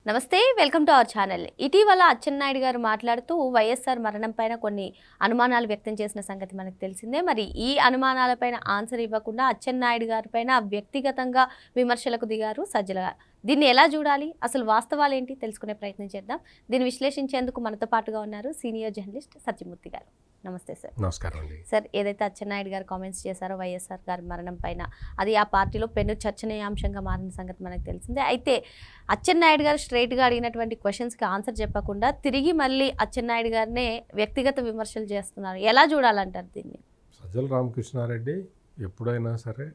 నమస్తే, welcome to our channel. ఇటీవల అచ్చెన్నాయుడు గారు మాట్లాడుతూ వైఎస్ఆర్ మరణం పైన కొన్ని అనుమానాలు వ్యక్తం చేసిన సంగతి మనకు తెలిసిందే. మరి ఈ అనుమానాలపైన ఆన్సర్ ఇవ్వకుండా అచ్చెన్నాయుడు గారి పైన వ్యక్తిగతంగా విమర్శలకు దిగారు సజ్జల గారు. దీన్ని ఎలా చూడాలి, అసలు వాస్తవాలు ఏంటి తెలుసుకునే ప్రయత్నం చేద్దాం. దీన్ని విశ్లేషించేందుకు మనతో పాటుగా ఉన్నారు సీనియర్ జర్నలిస్ట్ సత్యమూర్తి గారు. నమస్తే సార్. నమస్కారం అండి. సార్, ఏదైతే అచ్చెన్నాయుడు గారు కామెంట్స్ చేశారో వైఎస్ఆర్ గారి మరణం పైన, అది ఆ పార్టీలో పెను చర్చనీయాంశంగా మారిన సంగతి మనకు తెలిసిందే. అయితే అచ్చెన్నాయుడు గారు స్ట్రైట్గా అడిగినటువంటి క్వశ్చన్స్కి ఆన్సర్ చెప్పకుండా తిరిగి మళ్ళీ అచ్చెన్నాయుడు గారినే వ్యక్తిగత విమర్శలు చేస్తున్నారు. ఎలా చూడాలంటారు దీన్ని? సజ్జల రామకృష్ణారెడ్డి ఎప్పుడైనా సరే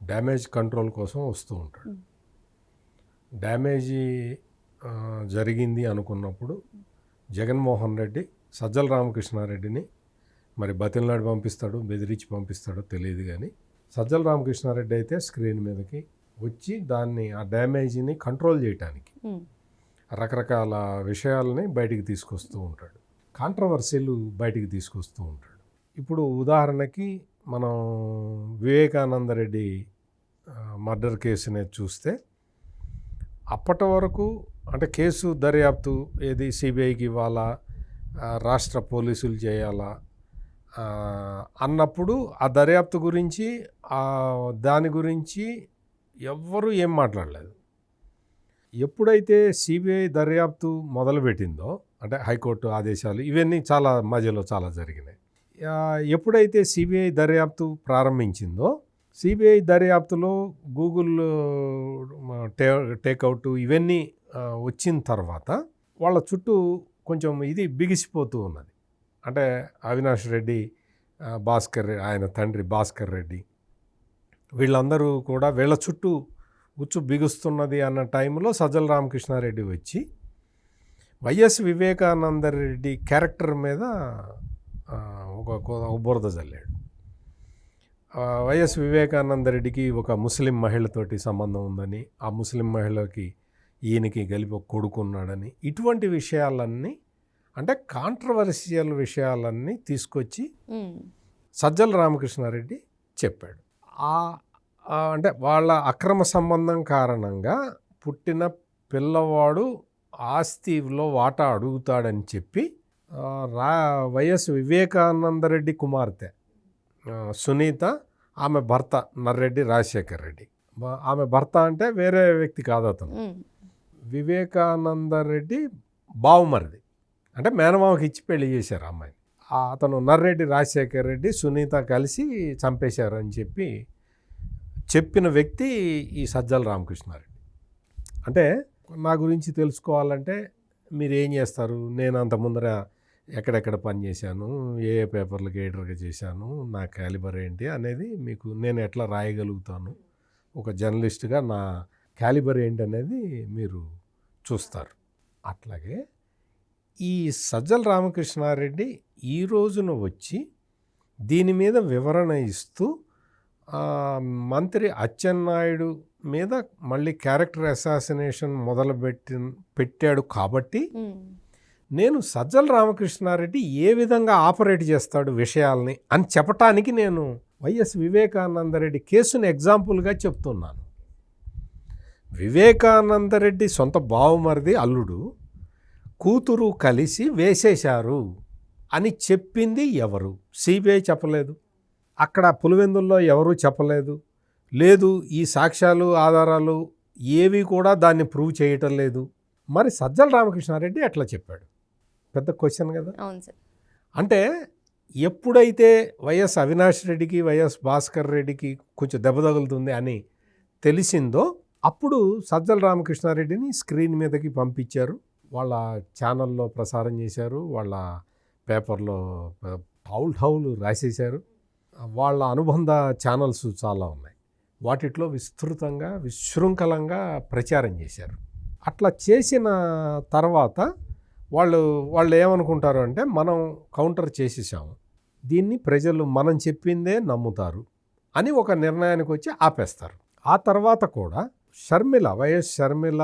డ్యామేజ్ కంట్రోల్ కోసం వస్తూ ఉంటాడు. డ్యామేజీ జరిగింది అనుకున్నప్పుడు జగన్మోహన్ రెడ్డి సజ్జల రామకృష్ణారెడ్డిని మరి బతిలాడి పంపిస్తాడు, బెదిరించి పంపిస్తాడో తెలియదు, కానీ సజ్జల రామకృష్ణారెడ్డి అయితే స్క్రీన్ మీదకి వచ్చి దాన్ని ఆ డ్యామేజీని కంట్రోల్ చేయడానికి రకరకాల విషయాలని బయటికి తీసుకొస్తూ ఉంటాడు, కాంట్రవర్సీలు బయటికి తీసుకొస్తూ ఉంటాడు. ఇప్పుడు ఉదాహరణకి మనం వివేకానందరెడ్డి మర్డర్ కేసుని చూస్తే అప్పటి వరకు అంటే కేసు దర్యాప్తు ఏది సిబిఐకి ఇవ్వాలా, రాష్ట్ర పోలీసులు చేయాలా అన్నప్పుడు ఆ దర్యాప్తు గురించి దాని గురించి ఎవ్వరూ ఏం మాట్లాడలేదు. ఎప్పుడైతే సిబిఐ దర్యాప్తు మొదలుపెట్టిందో, అంటే హైకోర్టు ఆదేశాలు ఇవన్నీ చాలా మధ్యలో చాలా జరిగినాయి. ఎప్పుడైతే సిబిఐ దర్యాప్తు ప్రారంభించిందో, సిబిఐ దర్యాప్తులో గూగుల్ టేక్అవుట్ ఇవన్నీ వచ్చిన తర్వాత వాళ్ళ చుట్టూ కొంచెం ఇది బిగిసిపోతూ ఉన్నది. అంటే అవినాష్ రెడ్డి, భాస్కర్ రెడ్డి, ఆయన తండ్రి భాస్కర్ రెడ్డి, వీళ్ళందరూ కూడా వీళ్ళ చుట్టూ ఉచ్చు బిగుస్తున్నది అన్న టైంలో సజ్జల రామకృష్ణారెడ్డి వచ్చి వైఎస్ వివేకానందరెడ్డి క్యారెక్టర్ మీద ఒక బురద జల్లాడు. వైఎస్ వివేకానందరెడ్డికి ఒక ముస్లిం మహిళతోటి సంబంధం ఉందని, ఆ ముస్లిం మహిళకి ఈయనకి కలిపి ఒక కొడుకున్నాడని, ఇటువంటి విషయాలన్నీ అంటే కాంట్రవర్షియల్ విషయాలన్నీ తీసుకొచ్చి సజ్జల రామకృష్ణారెడ్డి చెప్పాడు. అంటే వాళ్ళ అక్రమ సంబంధం కారణంగా పుట్టిన పిల్లవాడు ఆస్తిలో వాటా అడుగుతాడని చెప్పి వైఎస్ వివేకానందరెడ్డి కుమార్తె సునీత, ఆమె భర్త నర్రెడ్డి రాజశేఖర్ రెడ్డి, ఆమె భర్త అంటే వేరే వ్యక్తి కాదు, అతను వివేకానందరెడ్డి బావుమరిది, అంటే మేనమామకి ఇచ్చి పెళ్లి చేశారు అమ్మాయిని. అతను నర్రెడ్డి రాజశేఖర్ రెడ్డి సునీత కలిసి చంపేశారు అని చెప్పిన వ్యక్తి ఈ సజ్జల రామకృష్ణారెడ్డి. అంటే నా గురించి తెలుసుకోవాలంటే మీరు ఏం చేస్తారు, నేను అంత ముందర ఎక్కడెక్కడ పనిచేశాను, ఏ పేపర్లకు ఎడిటర్గా చేశాను, నా క్యాలిబర్ ఏంటి అనేది మీకు నేను ఎట్లా రాయగలుగుతాను, ఒక జర్నలిస్ట్గా నా క్యాలిబర్ ఏంటి అనేది మీరు చూస్తారు. అట్లాగే ఈ సజ్జల రామకృష్ణారెడ్డి ఈ రోజున వచ్చి దీని మీద వివరణ ఇస్తూ మంత్రి అచ్చెన్నాయుడు మీద మళ్ళీ క్యారెక్టర్ అసాసినేషన్ పెట్టాడు కాబట్టి నేను సజ్జల రామకృష్ణారెడ్డి ఏ విధంగా ఆపరేట్ చేస్తాడు విషయాల్ని అని చెప్పటానికి నేను వైఎస్ వివేకానందరెడ్డి కేసుని ఎగ్జాంపుల్గా చెప్తున్నాను. వివేకానందరెడ్డి సొంత బావమరిది అల్లుడు కూతురు కలిసి వేసేశారు అని చెప్పింది ఎవరు? సిబిఐ చెప్పలేదు, అక్కడ పులివెందుల్లో ఎవరూ చెప్పలేదు, లేదు ఈ సాక్ష్యాలు ఆధారాలు ఏవి కూడా దాన్ని ప్రూవ్ చేయటం లేదు. మరి సజ్జల రామకృష్ణారెడ్డి ఎట్లా చెప్పాడు? పెద్ద క్వశ్చన్ కదా. అంటే ఎప్పుడైతే వైఎస్ అవినాష్ రెడ్డికి, వైఎస్ భాస్కర్ రెడ్డికి కొంచెం దెబ్బ తగులుతుంది అని తెలిసిందో అప్పుడు సజ్జల రామకృష్ణారెడ్డిని స్క్రీన్ మీదకి పంపించారు, వాళ్ళ ఛానల్లో ప్రసారం చేశారు, వాళ్ళ పేపర్లో హౌలు రాసేశారు. వాళ్ళ అనుబంధ ఛానల్స్ చాలా ఉన్నాయి, వాటిట్లో విస్తృతంగా విశృంఖలంగా ప్రచారం చేశారు. అట్లా చేసిన తర్వాత వాళ్ళు ఏమనుకుంటారు అంటే మనం కౌంటర్ చేసేసాము, దీన్ని ప్రజలు మనం చెప్పిందే నమ్ముతారు అని ఒక నిర్ణయానికి వచ్చి ఆపేస్తారు. ఆ తర్వాత కూడా వైఎస్ షర్మిల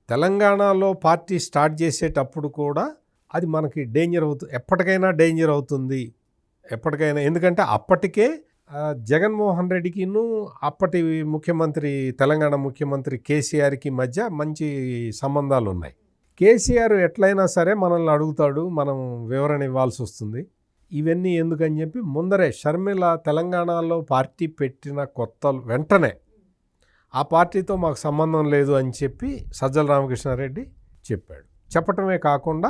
తెలంగాణలో పార్టీ స్టార్ట్ చేసేటప్పుడు కూడా అది మనకి డేంజర్ అవుతుంది, ఎప్పటికైనా డేంజర్ అవుతుంది, ఎప్పటికైనా. ఎందుకంటే అప్పటికే జగన్మోహన్ రెడ్డికిను అప్పటి ముఖ్యమంత్రి తెలంగాణ ముఖ్యమంత్రి కేసీఆర్కి మధ్య మంచి సంబంధాలు ఉన్నాయి. కేసీఆర్ ఎట్లయినా సరే మనల్ని అడుగుతాడు, మనం వివరణ ఇవ్వాల్సి వస్తుంది. ఇవన్నీ ఎందుకని చెప్పి ముందరే షర్మిల తెలంగాణలో పార్టీ పెట్టిన కొత్త వెంటనే ఆ పార్టీతో మాకు సంబంధం లేదు అని చెప్పి సజ్జల రామకృష్ణారెడ్డి చెప్పాడు. చెప్పటమే కాకుండా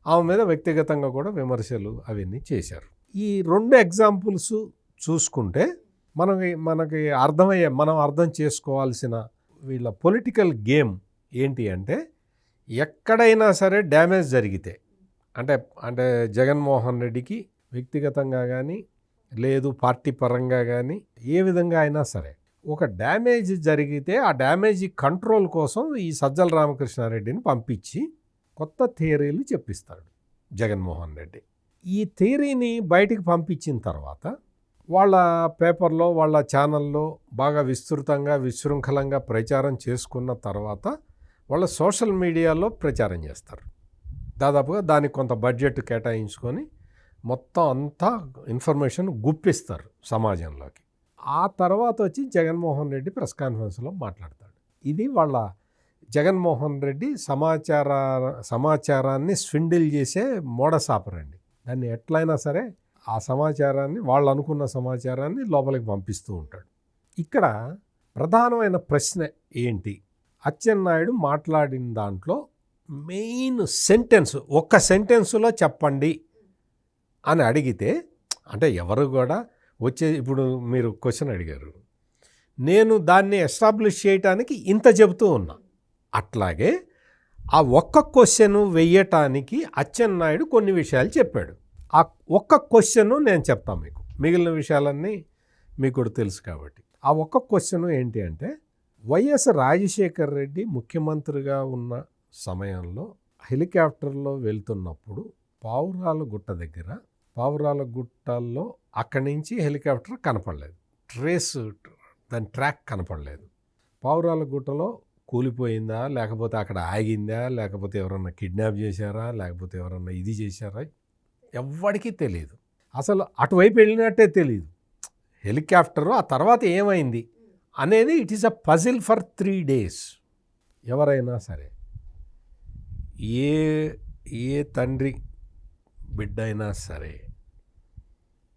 ఆమె మీద వ్యక్తిగతంగా కూడా విమర్శలు అవన్నీ చేశారు. ఈ 2 ఎగ్జాంపుల్స్ చూసుకుంటే మనకి మనం అర్థం చేసుకోవాల్సిన వీళ్ళ పొలిటికల్ గేమ్ ఏంటి అంటే, ఎక్కడైనా సరే డ్యామేజ్ జరిగితే అంటే జగన్మోహన్ రెడ్డికి వ్యక్తిగతంగా కానీ లేదు పార్టీ పరంగా కానీ ఏ విధంగా అయినా సరే ఒక డ్యామేజ్ జరిగితే ఆ డ్యామేజ్ కంట్రోల్ కోసం ఈ సజ్జల రామకృష్ణారెడ్డిని పంపించి కొత్త థియరీలు చెప్పిస్తాడు జగన్మోహన్ రెడ్డి. ఈ థియరీని బయటికి పంపించిన తర్వాత వాళ్ళ పేపర్లో వాళ్ళ ఛానల్లో బాగా విస్తృతంగా విశృంఖలంగా ప్రచారం చేసుకున్న తర్వాత వాళ్ళ సోషల్ మీడియాలో ప్రచారం చేస్తారు. దాదాపుగా దానికి కొంత బడ్జెట్ కేటాయించుకొని మొత్తం అంతా ఇన్ఫర్మేషన్ గుప్పిస్తారు సమాజంలోకి. ఆ తర్వాత వచ్చి జగన్మోహన్ రెడ్డి ప్రెస్ కాన్ఫరెన్స్లో మాట్లాడతాడు. ఇది వాళ్ళ జగన్మోహన్ రెడ్డి సమాచారాన్ని స్విండిల్ చేసే మోడస్ ఆపరండి. దాన్ని ఎట్లయినా సరే ఆ సమాచారాన్ని వాళ్ళు అనుకున్న సమాచారాన్ని లోపలికి పంపిస్తూ ఉంటాడు. ఇక్కడ ప్రధానమైన ప్రశ్న ఏంటి, అచ్చెన్నాయుడు మాట్లాడిన దాంట్లో మెయిన్ సెంటెన్స్ ఒక్క సెంటెన్స్లో చెప్పండి అని అడిగితే, అంటే ఎవరు కూడా ఇప్పుడు మీరు క్వశ్చన్ అడిగారు, నేను దాన్ని ఎస్టాబ్లిష్ చేయటానికి ఇంత చెబుతూ ఉన్నా. అట్లాగే ఆ ఒక్క క్వశ్చన్ వెయ్యటానికి అచ్చెన్నాయుడు కొన్ని విషయాలు చెప్పాడు. ఆ ఒక్క క్వశ్చన్ నేను చెప్తాను మీకు, మిగిలిన విషయాలన్నీ మీకు కూడా తెలుసు కాబట్టి. ఆ ఒక్క క్వశ్చన్ ఏంటి అంటే, వైఎస్ రాజశేఖర్ రెడ్డి ముఖ్యమంత్రిగా ఉన్న సమయంలో హెలికాప్టర్లో వెళ్తున్నప్పుడు పావురాలగుట్టల్లో అక్కడి నుంచి హెలికాప్టర్ కనపడలేదు, దాని ట్రాక్ కనపడలేదు. పావురాలగుట్టలో కూలిపోయిందా, లేకపోతే అక్కడ ఆగిందా, లేకపోతే ఎవరన్నా కిడ్నాప్ చేశారా, లేకపోతే ఎవరన్నా ఇది చేశారా, ఎవ్వడికి తెలియదు. అసలు అటువైపు వెళ్ళినట్టే తెలియదు హెలికాప్టరు. ఆ తర్వాత ఏమైంది అనేది it is a puzzle for 3 days. ఎవరైనా సరే ఏ తండ్రి బిడ్డ అయినా సరే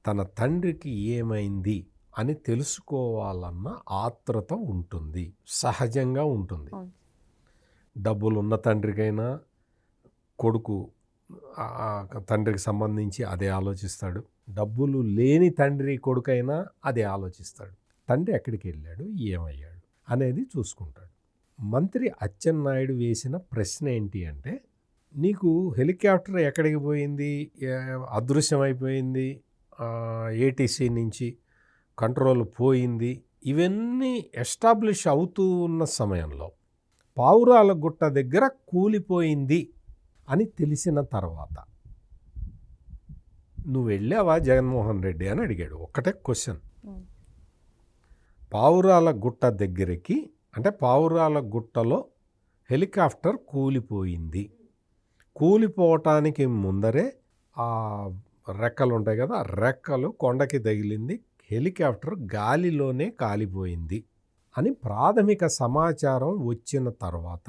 తన తండ్రికి ఏమైంది అని తెలుసుకోవాలన్న ఆత్రుత ఉంటుంది, సహజంగా ఉంటుంది. డబ్బులున్న తండ్రికైనా కొడుకు తండ్రికి సంబంధించి అదే ఆలోచిస్తాడు, డబ్బులు లేని తండ్రి కొడుకైనా అదే ఆలోచిస్తాడు. తండ్రి ఎక్కడికి వెళ్ళాడు, ఏమయ్యాడు అనేది చూసుకుంటాడు. మంత్రి అచ్చెన్నాయుడు వేసిన ప్రశ్న ఏంటి అంటే, నీకు హెలికాప్టర్ ఎక్కడికి పోయింది, అదృశ్యమైపోయింది, ఏటీసీ నుంచి కంట్రోల్ పోయింది, ఇవన్నీ ఎస్టాబ్లిష్ అవుతూ ఉన్న సమయంలో పావురాలగుట్ట దగ్గర కూలిపోయింది అని తెలిసిన తర్వాత నువ్వు వెళ్ళావా జగన్మోహన్ రెడ్డి అని అడిగాడు. ఒక్కటే క్వశ్చన్. పావురాలగుట్ట దగ్గరికి, అంటే పావురాలగుట్టలో హెలికాప్టర్ కూలిపోయింది, కూలిపోవటానికి ముందరే ఆ రెక్కలు ఉంటాయి కదా, రెక్కలు కొండకి తగిలింది, హెలికాప్టర్ గాలిలోనే కాలిపోయింది అని ప్రాథమిక సమాచారం వచ్చిన తర్వాత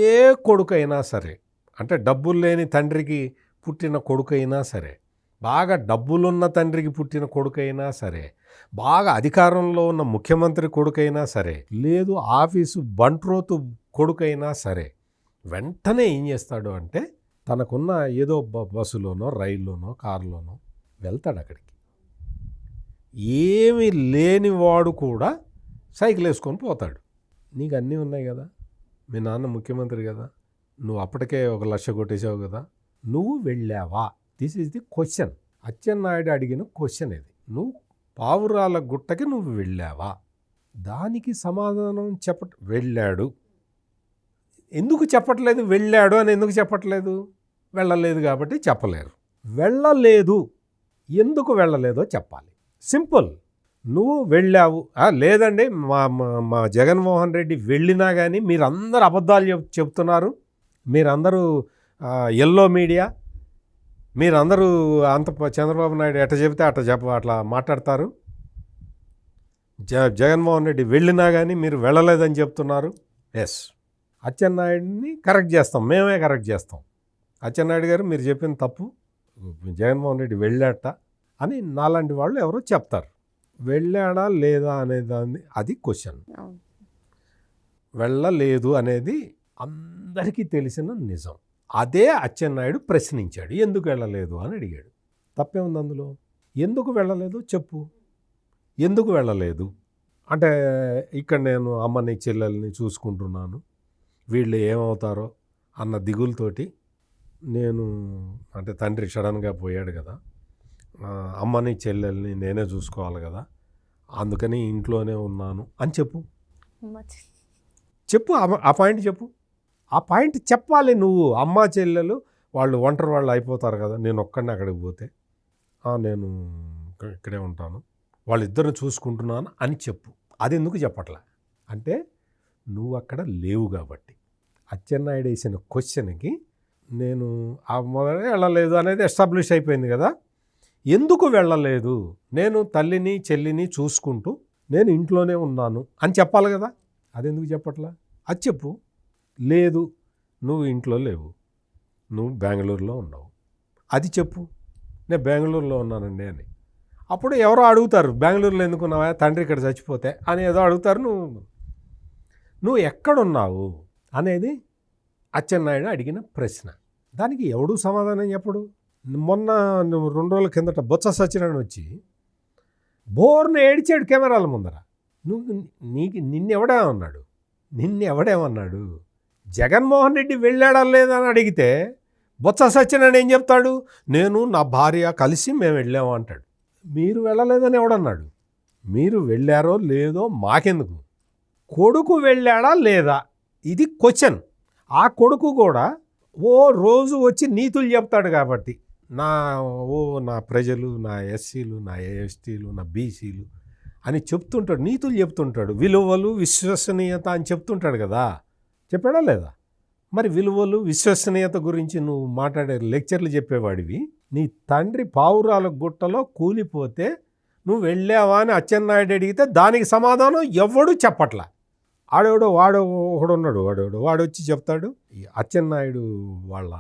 ఏ కొడుకైనా సరే, అంటే డబ్బులు లేని తండ్రికి పుట్టిన కొడుకైనా సరే, బాగా డబ్బులున్న తండ్రికి పుట్టిన కొడుకైనా సరే, బాగా అధికారంలో ఉన్న ముఖ్యమంత్రి కొడుకైనా సరే, లేదు ఆఫీసు బంట్రోతు కొడుకైనా సరే, వెంటనే ఏం చేస్తాడు అంటే తనకున్న ఏదో బస్సులోనో రైల్లోనో కారులోనో వెళ్తాడు అక్కడికి. ఏమీ లేనివాడు కూడా సైకిల్ వేసుకొని పోతాడు. నీకు అన్నీ ఉన్నాయి కదా, మీ నాన్న ముఖ్యమంత్రి కదా, నువ్వు అప్పటికే 1 లక్ష కొట్టేసావు కదా, నువ్వు వెళ్ళావా? This is the question. Atchannaidu అడిగిన క్వశ్చన్ ఇది. నువ్వు పావురాలగుట్టకి నువ్వు వెళ్ళావా? దానికి సమాధానం వెళ్ళాడు. ఎందుకు చెప్పట్లేదు వెళ్ళాడు అని? ఎందుకు చెప్పట్లేదు? వెళ్ళలేదు కాబట్టి చెప్పలేరు. వెళ్ళలేదు, ఎందుకు వెళ్ళలేదో చెప్పాలి. సింపుల్. నువ్వు వెళ్ళావు, లేదండి మా జగన్మోహన్ రెడ్డి వెళ్ళినా కానీ మీరందరూ అబద్ధాలు చెప్తున్నారు, మీరందరూ ఎల్లో మీడియా, మీరందరూ చంద్రబాబు నాయుడు ఎట్ట చెబితే అట్లా మాట్లాడతారు. జగన్మోహన్ రెడ్డి వెళ్ళినా కానీ మీరు వెళ్ళలేదని చెప్తున్నారు. ఎస్, అచ్చెన్నాయుడిని కరెక్ట్ చేస్తాం, మేమే కరెక్ట్ చేస్తాం. అచ్చెన్నాయుడు గారు మీరు చెప్పిన తప్పు, జగన్మోహన్ రెడ్డి వెళ్ళాట అని నాలాంటి వాళ్ళు ఎవరో చెప్తారు. వెళ్ళాడా లేదా అనేదాన్ని అది క్వశ్చన్. వెళ్ళలేదు అనేది అందరికీ తెలిసిన నిజం. అదే అచ్చెన్నాయుడు ప్రశ్నించాడు, ఎందుకు వెళ్ళలేదు అని అడిగాడు. తప్పేముంది అందులో? ఎందుకు వెళ్ళలేదు చెప్పు, ఎందుకు వెళ్ళలేదు అంటే ఇక్కడ నేను అమ్మని చెల్లెల్ని చూసుకుంటున్నాను, వీళ్ళు ఏమవుతారో అన్న దిగులతోటి నేను, అంటే తండ్రి సడన్గా పోయాడు కదా, అమ్మని చెల్లెల్ని నేనే చూసుకోవాలి కదా, అందుకని ఇంట్లోనే ఉన్నాను అని చెప్పు. ఆ పాయింట్ చెప్పు. ఆ పాయింట్ చెప్పాలి నువ్వు. అమ్మ చెల్లెలు వాళ్ళు ఒంటరి వాళ్ళు అయిపోతారు కదా, నేను ఒక్కడిని అక్కడికి పోతే నేను ఇక్కడే ఉంటాను, వాళ్ళిద్దరిని చూసుకుంటున్నాను అని చెప్పు. అది ఎందుకు చెప్పట్లే అంటే నువ్వు అక్కడ లేవు కాబట్టి. అచ్చెన్నాయుడు వేసిన క్వశ్చన్కి నేను మొదట వెళ్ళలేదు అనేది ఎస్టాబ్లిష్ అయిపోయింది కదా. ఎందుకు వెళ్ళలేదు, నేను తల్లిని చెల్లిని చూసుకుంటూ నేను ఇంట్లోనే ఉన్నాను అని చెప్పాలి కదా. అది ఎందుకు చెప్పట్లా? అది చెప్పు. లేదు, నువ్వు ఇంట్లో లేవు, నువ్వు బెంగళూరులో ఉన్నావు, అది చెప్పు. నేను బెంగళూరులో ఉన్నానండి అని. అప్పుడు ఎవరో అడుగుతారు, బెంగళూరులో ఎందుకున్నావా, తండ్రి ఇక్కడ చచ్చిపోతే అని ఏదో అడుగుతారు. నువ్వు ఎక్కడున్నావు అనేది అచ్చెన్నాయుడు అడిగిన ప్రశ్న. దానికి ఎవడు సమాధానం చెప్పడు. మొన్న 2 రోజుల కిందట బొత్స సత్యనారాయణ వచ్చి బోర్ను ఏడిచాడు కెమెరాల ముందర. నిన్నెవడేమన్నాడు? జగన్మోహన్ రెడ్డి వెళ్ళాడా లేదా అని అడిగితే బొత్స సత్యనారాయణ ఏం చెప్తాడు? నేను నా భార్య కలిసి మేము వెళ్ళాము అంటాడు. మీరు వెళ్ళలేదని ఎవడన్నాడు? మీరు వెళ్ళారో లేదో మాకెందుకు, కొడుకు వెళ్ళాడా లేదా ఇది క్వశ్చన్. ఆ కొడుకు కూడా రోజు వచ్చి నీతులు చెప్తాడు కాబట్టి నా ప్రజలు, నా ఎస్సీలు, నా ఎస్టీలు, నా బీసీలు అని చెప్తుంటాడు, నీతులు చెప్తుంటాడు, విలువలు విశ్వసనీయత అని చెప్తుంటాడు కదా. చెప్పాడా లేదా? మరి విలువలు విశ్వసనీయత గురించి నువ్వు మాట్లాడే లెక్చర్లు చెప్పేవాడివి. నీ తండ్రి పావురాల గుట్టలో కూలిపోతే నువ్వు వెళ్ళావా అని అచ్చెన్నాయుడు అడిగితే దానికి సమాధానం ఎవడు చెప్పట్లా. వాడు ఒకడున్నాడు, వాడు వచ్చి చెప్తాడు. ఈ అచ్చెన్నాయుడు వాళ్ళ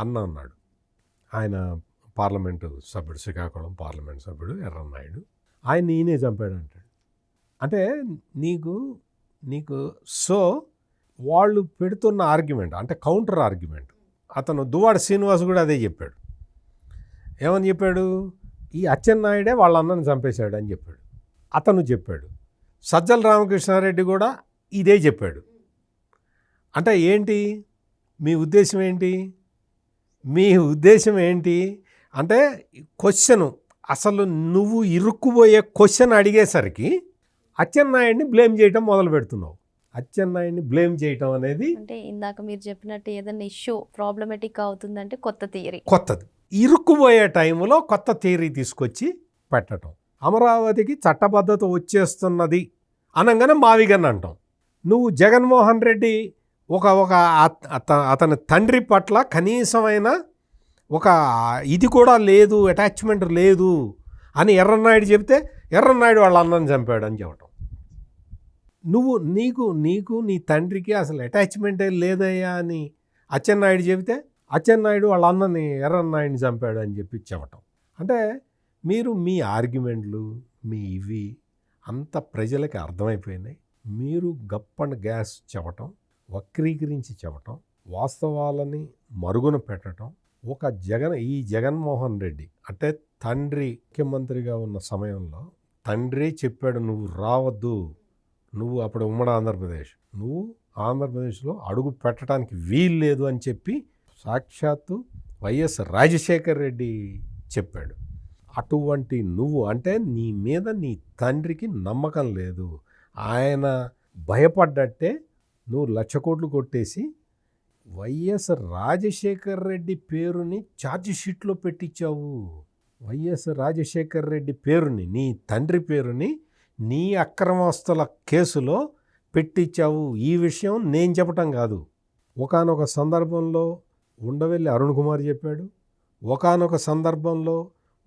అన్న ఉన్నాడు, ఆయన పార్లమెంటు సభ్యుడు, శ్రీకాకుళం పార్లమెంట్ సభ్యుడు ఎర్రన్నాయుడు, ఆయన ఈయనే చంపాడు అంటాడు. అంటే నీకు సో వాళ్ళు పెడుతున్న ఆర్గ్యుమెంట్ అంటే కౌంటర్ ఆర్గ్యుమెంట్. అతను దువ్వాడ శ్రీనివాస్ కూడా అదే చెప్పాడు. ఏమని చెప్పాడు? ఈ అచ్చెన్నాయుడే వాళ్ళ అన్నని చంపేశాడు అని చెప్పాడు. అతను చెప్పాడు. సజ్జల రామకృష్ణారెడ్డి కూడా ఇదే చెప్పాడు. అంటే ఏంటి మీ ఉద్దేశం ఏంటి? అంటే క్వశ్చను అసలు నువ్వు ఇరుక్కుపోయే క్వశ్చన్ అడిగేసరికి అచ్చెన్నాయుడిని బ్లేమ్ చేయటం మొదలు పెడుతున్నావు. అచ్చెన్నాయుడిని బ్లేమ్ చేయటం అనేది అంటే ఇందాక మీరు చెప్పినట్టు ఏదైనా ఇష్యూ ప్రాబ్లమేటిక్ అవుతుందంటే కొత్తది ఇరుక్కుపోయే టైంలో కొత్త థియరీ తీసుకొచ్చి పెట్టడం. అమరావతికి చట్టబద్ధత వచ్చేస్తున్నది అనగానే మావిగన్ అంటాం. నువ్వు జగన్మోహన్ రెడ్డి అతని తండ్రి పట్ల కనీసమైన ఒక ఇది కూడా లేదు, అటాచ్మెంట్ లేదు అని ఎర్రన్నాయుడు చెప్తే ఎర్రన్నాయుడు వాళ్ళ అన్నని చంపాడు అని చెప్పటం. నీకు నీ తండ్రికి అసలు అటాచ్మెంటే లేదయ్యా అని అచ్చెన్నాయుడు చెబితే అచ్చెన్నాయుడు వాళ్ళ అన్నని ఎర్రన్నాయుడిని చంపాడు అని చెప్పటం. అంటే మీరు మీ ఆర్గ్యుమెంట్లు ఇవి అంత ప్రజలకి అర్థమైపోయినాయి. మీరు గప్పండ్ గ్యాస్ చెప్పటం, వక్రీకరించి చెప్పటం, వాస్తవాలని మరుగున పెట్టడం. ఈ జగన్మోహన్ రెడ్డి అంటే తండ్రి ముఖ్యమంత్రిగా ఉన్న సమయంలో తండ్రి చెప్పాడు, నువ్వు రావద్దు, నువ్వు అప్పుడు ఉమ్మడి ఆంధ్రప్రదేశ్, నువ్వు ఆంధ్రప్రదేశ్లో అడుగు పెట్టడానికి వీలు లేదు అని చెప్పి సాక్షాత్తు వైఎస్ రాజశేఖర్ రెడ్డి చెప్పాడు. అటువంటి నువ్వు అంటే నీ మీద నీ తండ్రికి నమ్మకం లేదు, ఆయన భయపడ్డట్టే నువ్వు 1,00,000 కోట్లు కొట్టేసి వైఎస్ రాజశేఖర్ రెడ్డి పేరుని ఛార్జ్ షీట్లో పెట్టించావు. వైఎస్ రాజశేఖర్ రెడ్డి పేరుని, నీ తండ్రి పేరుని నీ అక్రమస్తుల కేసులో పెట్టించావు. ఈ విషయం నేను చెప్పటం కాదు. ఒకానొక సందర్భంలో ఉండవెల్లి అరుణ్ కుమార్ చెప్పాడు, ఒకానొక సందర్భంలో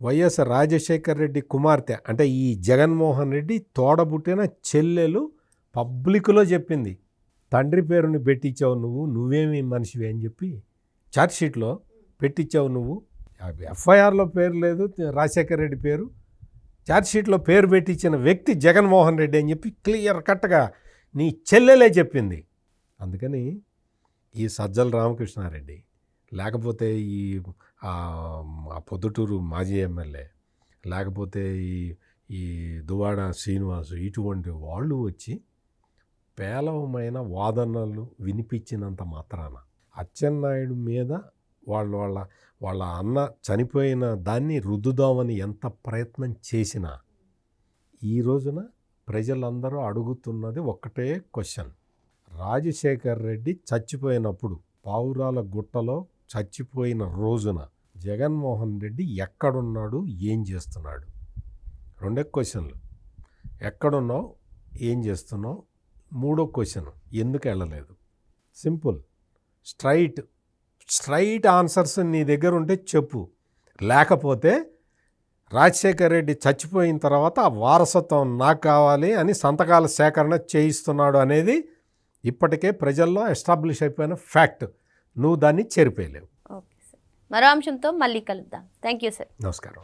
వైఎస్ రాజశేఖర రెడ్డి కుమార్తె అంటే ఈ జగన్మోహన్ రెడ్డి తోడబుట్టిన చెల్లెలు పబ్లిక్లో చెప్పింది, తండ్రి పేరుని పెట్టించావు నువ్వేమి మనిషివి అని చెప్పి ఛార్జ్షీట్లో పెట్టించావు నువ్వు. ఎఫ్ఐఆర్లో పేరు లేదు, రాజశేఖర రెడ్డి పేరు, ఛార్జ్షీట్లో పేరు పెట్టించిన వ్యక్తి జగన్మోహన్ రెడ్డి అని చెప్పి క్లియర్ కట్గా నీ చెల్లెలే చెప్పింది. అందుకని ఈ సజ్జల రామకృష్ణారెడ్డి లేకపోతే ఆ పొద్దుటూరు మాజీ ఎమ్మెల్యే లేకపోతే ఈ దువాడ శ్రీనివాసు ఇటువంటి వాళ్ళు వచ్చి పేలవమైన వాదనలు వినిపించినంత మాత్రాన అచ్చెన్నాయుడు మీద వాళ్ళ అన్న చనిపోయిన దాన్ని రుద్దుదామని ఎంత ప్రయత్నం చేసినా ఈ రోజున ప్రజలందరూ అడుగుతున్నది ఒక్కటే క్వశ్చన్. రాజశేఖర్ రెడ్డి చచ్చిపోయినప్పుడు పావురాల గుట్టలో చచ్చిపోయిన రోజున జగన్మోహన్ రెడ్డి ఎక్కడున్నాడు, ఏం చేస్తున్నాడు? రెండే క్వశ్చన్లు. ఎక్కడున్నావు, ఏం చేస్తున్నావు? మూడో క్వశ్చన్, ఎందుకు వెళ్ళలేదు? సింపుల్, స్ట్రైట్ ఆన్సర్స్ నీ దగ్గర ఉంటే చెప్పు. లేకపోతే రాజశేఖర్ రెడ్డి చచ్చిపోయిన తర్వాత ఆ వారసత్వం నాకు కావాలి అని సంతకాల సేకరణ చేయిస్తున్నాడు అనేది ఇప్పటికే ప్రజల్లో ఎస్టాబ్లిష్ అయిపోయిన ఫ్యాక్ట్. నువ్వు దాన్ని చెరిపేయలేవు. ఓకే సార్, మరో అంశంతో మళ్ళీ కలుద్దాం. Thank you sir. నమస్కారం.